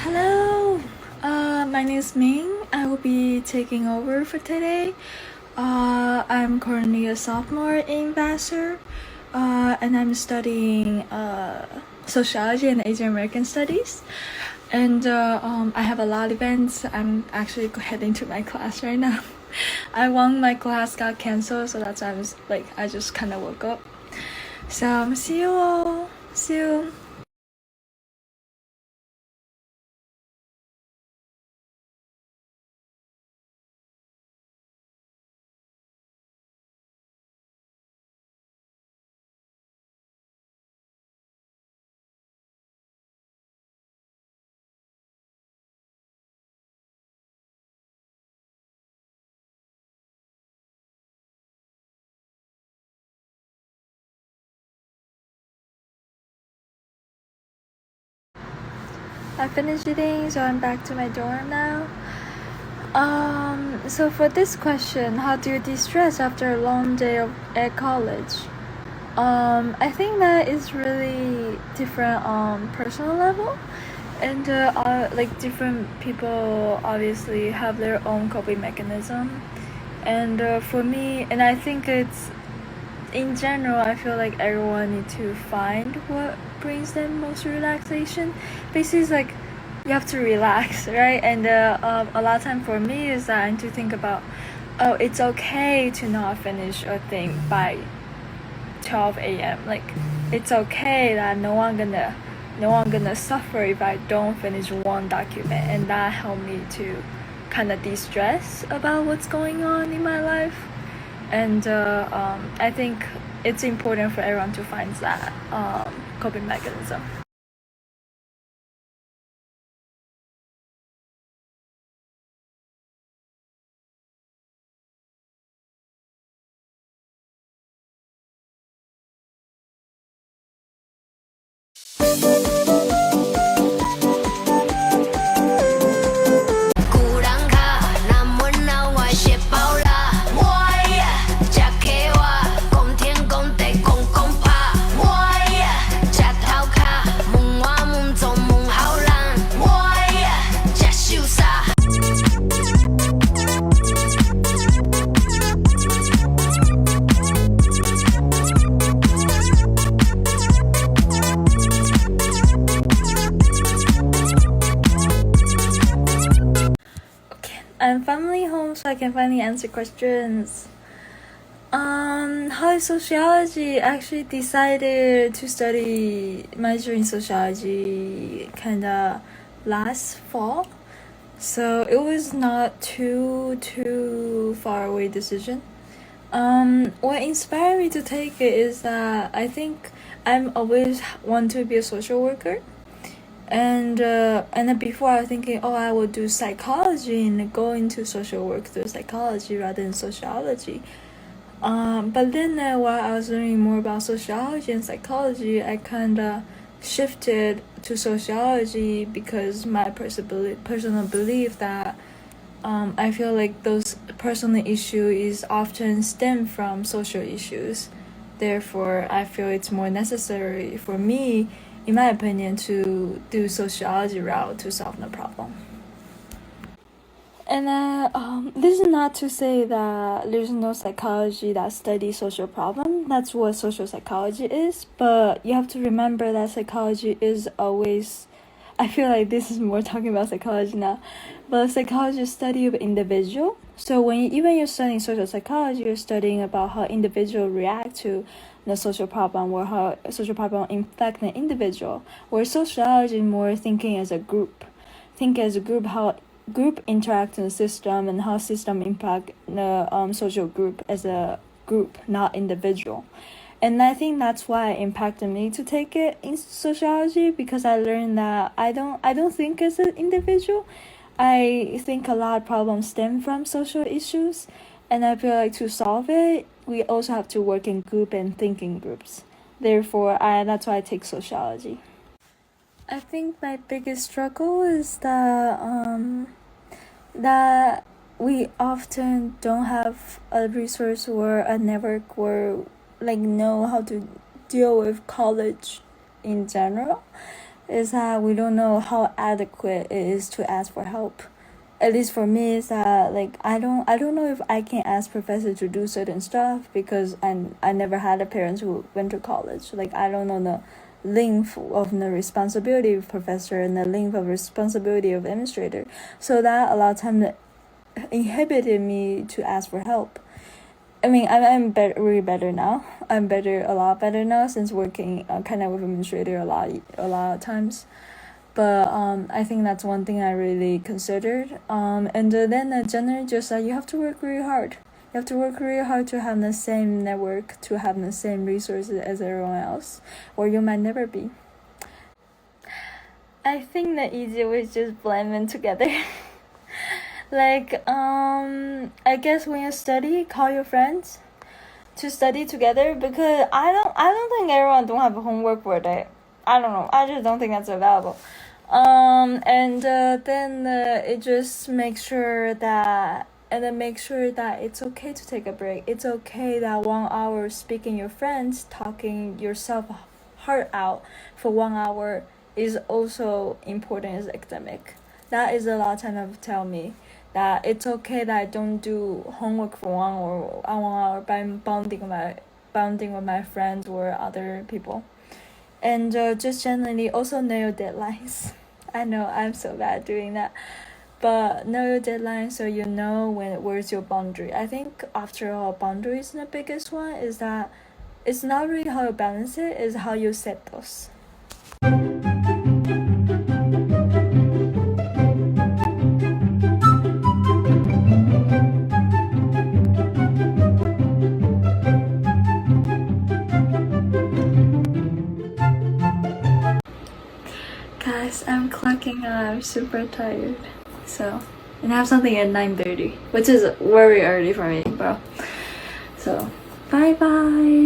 Hello, my name is Ming. I will be taking over for today. I'm currently a sophomore in Vassar, and I'm studying sociology and Asian American studies. And I have a lot of events. I'm actually heading to my class right now. My class got canceled, so that's why I just kind of woke up. So see you all soon. I finished eating, so I'm back to my dorm now. So for this question, how do you de-stress after a long day at college? I think that is really different on personal level, and different people obviously have their own coping mechanism. And for me, and I think it's in general, I feel like everyone need to find what brings them most relaxation. Basically, it's like you have to relax, right? And a lot of time for me is that I need to think about, oh, it's okay to not finish a thing by 12 a.m. Like, it's okay that no one gonna suffer if I don't finish one document, and that helped me to kind of de-stress about what's going on in my life. And I think it's important for everyone to find that coping mechanism. I'm finally home, so I can finally answer questions. How is sociology? Actually decided to study major in sociology kinda last fall, so it was not too far away decision. What inspired me to take it is that I think I'm always want to be a social worker. And then before I was thinking, oh, I will do psychology and go into social work through psychology rather than sociology. But then while I was learning more about sociology and psychology, I kind of shifted to sociology because my personal belief that I feel like those personal issues often stem from social issues. Therefore, I feel it's more necessary for me, in my opinion, to do sociology route to solve the problem. And this is not to say that there's no psychology that studies social problem. That's what social psychology is. But you have to remember that psychology is always, I feel like this is more talking about psychology now, but psychology is study of individual. So even you're studying social psychology, you're studying about how individual react to the social problem or how social problem affect the individual. Where sociology is more thinking as a group. Think as a group how group interact in the system and how system impact the social group as a group, not individual. And I think that's why it impacted me to take it in sociology, because I learned that I don't think as an individual. I think a lot of problems stem from social issues, and I feel like to solve it, we also have to work in group and think in groups. Therefore, that's why I take sociology. I think my biggest struggle is that we often don't have a resource or a network or know how to deal with college in general. is that we don't know how adequate it is to ask for help. At least for me, is that like I don't know if I can ask professor to do certain stuff because I never had a parent who went to college. Like I don't know the length of the responsibility of professor and the length of responsibility of administrator. So that a lot of time inhibited me to ask for help. I mean, I'm really better now. I'm a lot better now since working kind of with administrator a lot of times. But I think that's one thing I really considered. And then generally just that you have to work really hard. You have to work really hard to have the same network, to have the same resources as everyone else, or you might never be. I think the easier way is just blend them together. Like I guess when you study, call your friends to study together, because I don't think everyone don't have homework for a day. I don't know. I just don't think that's available. And then it just make sure that it's okay to take a break. It's okay that 1 hour speaking your friends, talking yourself heart out for 1 hour is also important as academic. That is a lot of time have tell me that it's okay that I don't do homework for 1 hour by bonding with my friends or other people. And just generally also know your deadlines. I know I'm so bad doing that, but know your deadlines so you know where's your boundary. I think after all, boundaries the biggest one is that it's not really how you balance it, it's how you set those. Guys, I'm clocking out. I'm super tired. So, and I have something at 9:30, which is very early for me, bro. So, bye bye.